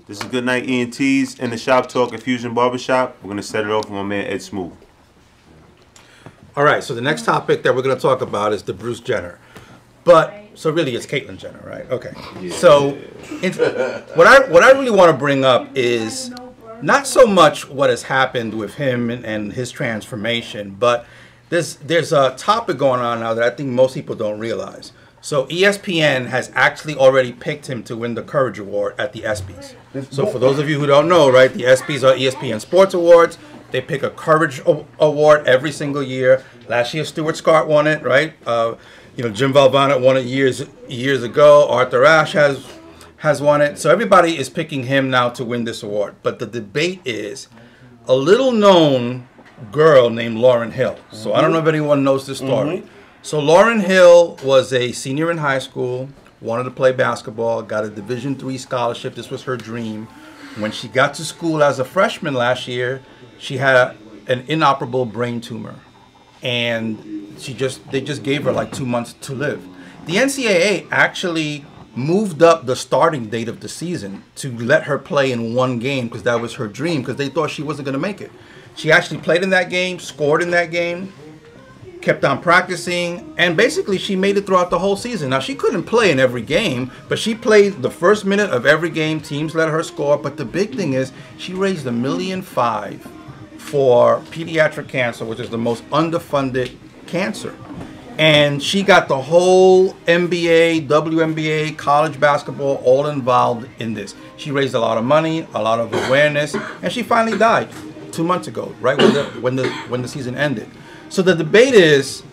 This is Goodnight ENTs in the Shop Talk and Fusion Barbershop. We're going to set it off with my man Ed Smooth. All right, so the next topic that we're going to talk about is the Bruce Jenner. But, so really it's Caitlyn Jenner, right? Okay. Yeah. So, what I really want to bring up is not so much what has happened with him and his transformation, but there's a topic going on now that I think most people don't realize. So ESPN has actually already picked him to win the Courage Award at the ESPYs. So for those of you who don't know, right, the ESPYs are ESPN Sports Awards. They pick a Courage Award every single year. Last year, Stuart Scott won it, right? Jim Valvano won it years ago. Arthur Ashe has won it. So everybody is picking him now to win this award. But the debate is a little-known girl named Lauryn Hill. So I don't know if anyone knows this story. So Lauryn Hill was a senior in high school, wanted to play basketball, got a Division III scholarship. This was her dream. When she got to school as a freshman last year, she had an inoperable brain tumor. And they just gave her like 2 months to live. The NCAA actually moved up the starting date of the season to let her play in one game because that was her dream, because they thought she wasn't going to make it. She actually played in that game, scored in that game, kept on practicing, and basically she made it throughout the whole season. Now, she couldn't play in every game, but she played the first minute of every game. Teams let her score, but the big thing is she raised $1.5 million for pediatric cancer, which is the most underfunded cancer. And she got the whole NBA, WNBA, college basketball all involved in this. She raised a lot of money, a lot of awareness, and she finally died 2 months ago, right when the season ended. So the debate is,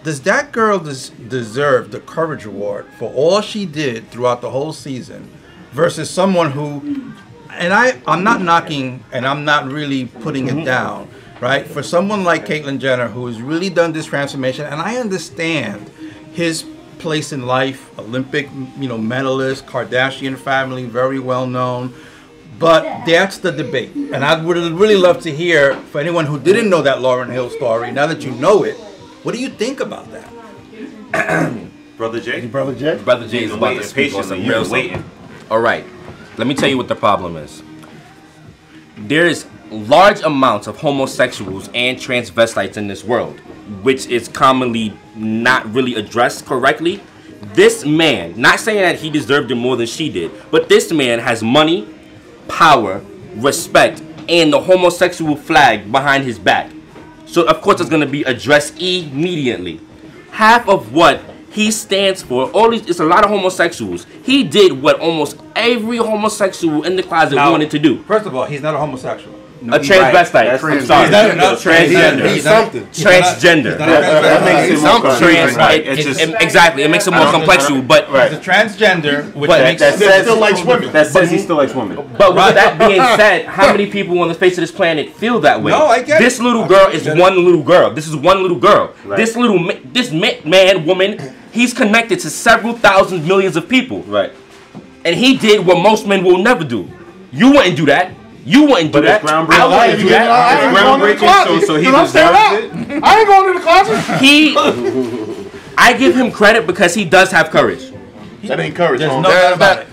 does that girl deserve the Courage Award for all she did throughout the whole season versus someone who, and I'm not knocking and I'm not really putting it down, right? For someone like Caitlyn Jenner who has really done this transformation, and I understand his place in life, Olympic, medalist, Kardashian family, very well known. But that's the debate. And I would really love to hear, for anyone who didn't know that Lauryn Hill story, now that you know it, what do you think about that? Brother Jay? Brother Jay? Brother Jay is about to speak on some real waiting. All right. Let me tell you what the problem is. There's large amounts of homosexuals and transvestites in this world, which is commonly not really addressed correctly. This man, not saying that he deserved it more than she did, but this man has money, power, respect, and the homosexual flag behind his back. So of course it's going to be addressed immediately. Half of what he stands for, it's a lot of homosexuals. He did what almost every homosexual in the closet wanted to do. First of all, he's not a homosexual. No, a transvestite. I'm sorry. Transgender. He's something. Transgender. That makes it more complex. Exactly. It makes it more complex. But he's a transgender, which still likes women. That says he still likes women. But with that being said, how many people on the face of this planet feel that way? No, I get it. This little girl is one little girl. This is one little girl. Right. This man, woman, he's connected to several thousand millions of people. Right. And he did what most men will never do. You wouldn't do that. You wouldn't do that. Groundbreaking. I wouldn't do that. So he deserves it. I ain't going to the closet. I give him credit because he does have courage. That ain't courage. There's no doubt about it.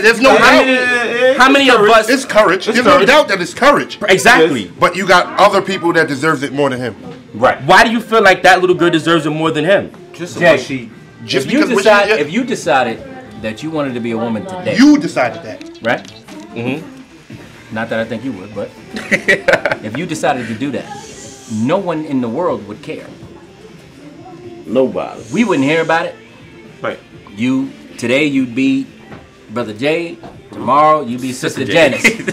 There's no doubt. How many of us? It's courage. There's no doubt that it's courage. Exactly. But you got other people that deserves it more than him. Right. Why do you feel like that little girl deserves it more than him? Jay, if you decided that you wanted to be a woman today, you decided that, right? Mm-hmm. Not that I think you would, but if you decided to do that, no one in the world would care. Nobody. We wouldn't hear about it. Right. Today you'd be Brother Jay. Tomorrow you'd be Sister Janice. And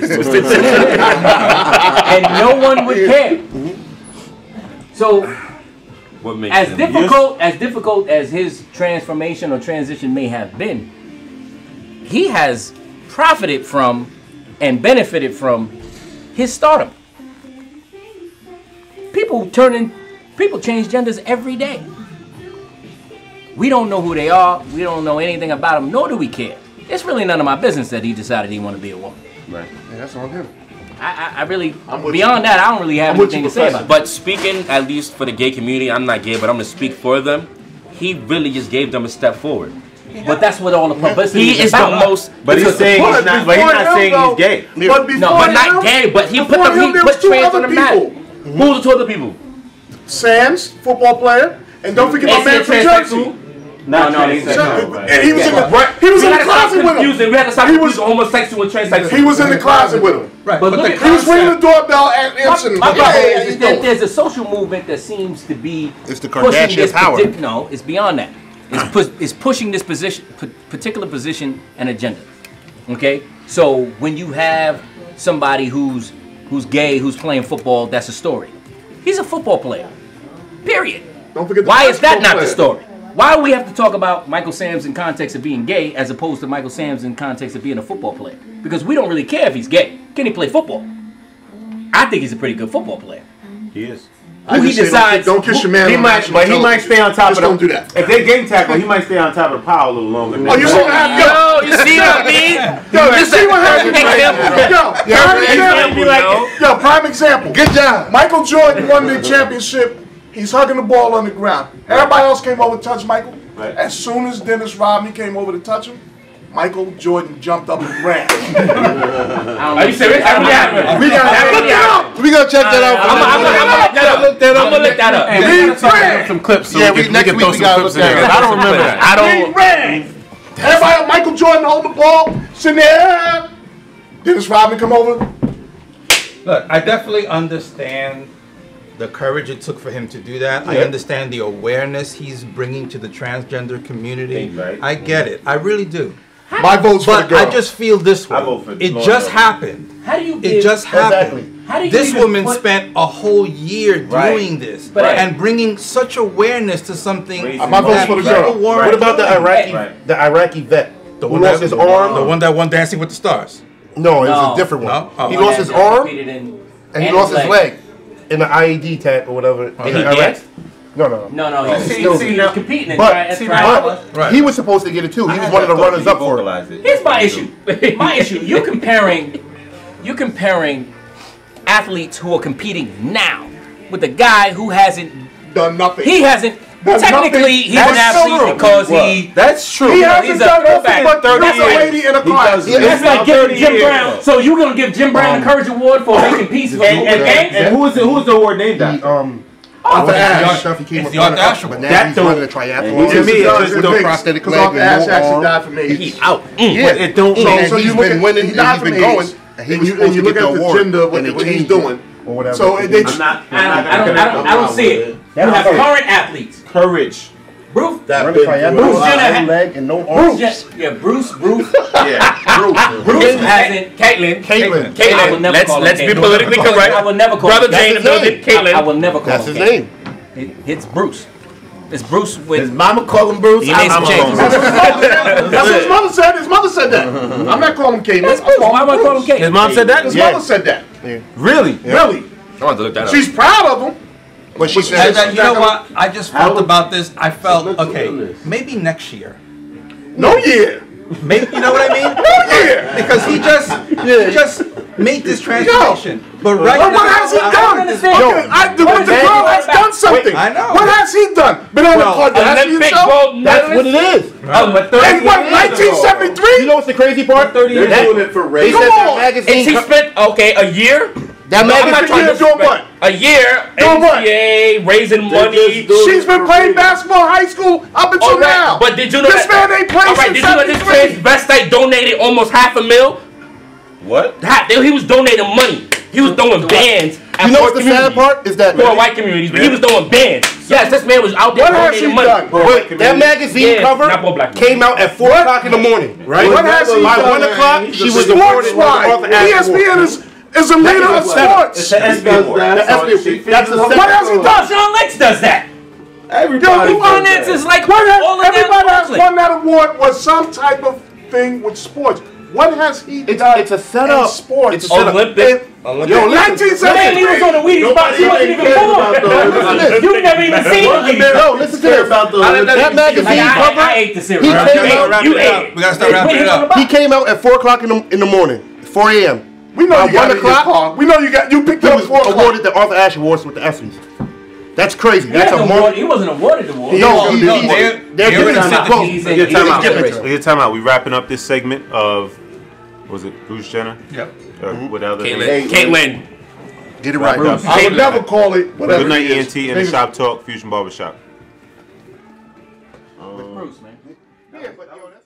no one would care. So as difficult as his transformation or transition may have been, he has profited from and benefited from his stardom. People change genders every day. We don't know who they are. We don't know anything about them, nor do we care. It's really none of my business that he decided he wanted to be a woman. Right. Yeah, that's on him. I really, beyond that, I don't really have anything to say about it. But speaking, at least for the gay community, I'm not gay, but I'm going to speak for them. He really just gave them a step forward. But that's what all the publicity He is the most. But he's saying he's not. But he's not saying he's gay. But before No, but him, not gay. But he before him, there was put two trans other on the map. people. Who are the two other people? Sands, football player, and don't forget my Is he man a from transsexual? Jersey. No, he's And he was in the We had to stop closet with him. confusing. We had to stop He was- confusing homosexual and transsexual. He was in the closet with him. Right. But But look the at- He was ringing the concept, doorbell and answering. My Hey, problem hey, is he's that doing. there's a social movement that seems to be It's the pushing Kardashian this power. No, it's beyond that. It's pushing this particular position and agenda. Okay, so when you have somebody who's gay, who's playing football, that's a story. He's a football player. Period. Don't forget the Why is that basketball not the player. story? Why do we have to talk about Michael Sam's in context of being gay as opposed to Michael Sam's in context of being a football player? Because we don't really care if he's gay. Can he play football? I think he's a pretty good football player. He is. Who he decides? Don't kiss your man. He on might, national but he might television. stay on top Just of don't do that. If they gang tackle, he might stay on top of the pile a little longer. Oh, you see what happened? Yo, you see what I mean? You see what happened? Example, Yo, prime example. Good job. Michael Jordan won the championship. He's hugging the ball on the ground. Everybody else came over to touch Michael. Right. As soon as Dennis Rodman came over to touch him, Michael Jordan jumped up and ran. Are you serious? That really happened. We gotta check that out. I'm gonna look that up. He ran. Some clips. So Yeah, we can next throw week we some gotta clips look in there. at it. I don't remember that. I He don't. ran. Everybody, Michael Jordan hold the ball, sitting there. Dennis Rodman come over. look, I definitely understand the courage it took for him to do that. I understand the awareness he's bringing to the transgender community. Right. I get it. I really do. My vote's for the But girl. I just feel this way. I vote for It Lord just Elder. happened. How do you? It just happened. Exactly. How do you This even woman put- spent a whole year Right. doing this Right. and bringing such awareness to something. Raising My vote's that for the people girl. weren't What about the doing. Iraqi, Right. the Iraqi vet The who one lost that- his arm? The one that won Dancing with the Stars. No, it was No. a different one. No? Oh. He One lost that his arm competed in- and he lost his leg in the IED tag or whatever. Okay. In Iraq. danced? No. No, he's still- competing in But, triathlon. Right. he was supposed to get it too. He was one of the runners up for it. Here's my issue. My issue. You're comparing athletes who are competing now with a guy who hasn't. Done nothing. He hasn't. That's Technically, nothing. he's That's an athlete true. because Well, he. That's true. He hasn't he's a done nothing throwback. but 30 dress a years. lady in a He class. does- Yeah, That's like giving 30 Jim years. Brown. So you're gonna give Jim Brown the Courage Award for making peace with gangs? And who is the award named after? Arthur Ashe. Stuff he came It's up the with, Arthur Ashe but Award. now That he's don't- running a To triathlon. me, it's just with no a prosthetic Because leg Arthur and Ashe no actually arm. died from AIDS. He's out. Yeah, But it don't. And So he's you look been at- winning he and died he's been from going. AIDS. And he And was you supposed to look get the at the award. gender, what and they he's changed doing. it or whatever. So They they- changed it. I don't see it. You have current athletes. Courage. Bruce. Running triathlon, Bruce Jenner- no leg and no arm. Bruce. Yeah. Bruce hasn't. Caitlyn. I will never call him Let's be Caitlyn. politically correct. I will never call Brother him Jane That's and his Brother name. I Caitlyn. will never call That's him his Caitlyn. name. It's Bruce. It's Bruce with. His mama call him Bruce. He made some changes. That's what his mother said. His mother said that. I'm not calling him Caitlyn. That's Bruce. Why would I call him His Caitlyn? mom said that. His mother said that. Really? Really. I want to look that up. She's proud of him. But she And said, then, you know what? I just How felt would- about this. I felt, Let's okay, do this. maybe next year. No year. Maybe, you know what I mean? No year. Because he just made this transformation. But right But now, what has he I done? understand. Okay, the girl has done something. I know. What has he done? Been on the Kardashian Olympic show? gold that's what medalist. it is. And what, 1973? You know what's the crazy part? 30 years That- doing it for They race. said Come that on. magazine. Is he spent a year? That No, I'm not magazine. trying to doing spend- what? A year. Doing what? NCAA, raising money. She's been playing basketball high school up until All right, now. but did you know This that? man ain't played All right, since did you know this 73. transvestite donated almost $500,000? What? He was donating money. He was throwing bands. You know what's the sad part? Is that For white communities, but he was throwing bands. Yes, this man was out there What has he donating money. done? Wait, that magazine Yeah, cover not for black came out at 4 o'clock in the morning, right? What has he By done? 1 o'clock, she was Sports awarded with wise, the Arthur Ashe Award. ESPN is a leader of sports. It's an SB award. That's So the- she that's the figures- What has he done? Sean Lex does that. Everybody. Yo, Finance is like What has, all of that. everybody has public. won that award was some type of thing with sports. What has he done It's a setup. in sports? It's a setup. Olympic. Yo, Man, he was on the 1973. Wheaties box. He wasn't even born. You never even seen the Wheaties. No, listen to this. That magazine cover, I ate the cereal. he came out. wrap You it ate up. it. We gotta start wrapping it up. He came out at 4 o'clock in the morning, 4 a.m. We know By you got 1 it in your o'clock, car. We know you picked He up was 4 o'clock. awarded the Arthur Ashe Awards with the athletes. That's crazy. He, That's a he wasn't awarded the award. They're giving him a vote. Time out. We wrapping up this segment of, was it Bruce Jenner? Yep. What other? Caitlyn. Get it right. Bruce. I would never call it whatever. Good night, ENT, and the Shop Talk Fusion Barbershop. With Bruce, man. Yeah, but yo, that's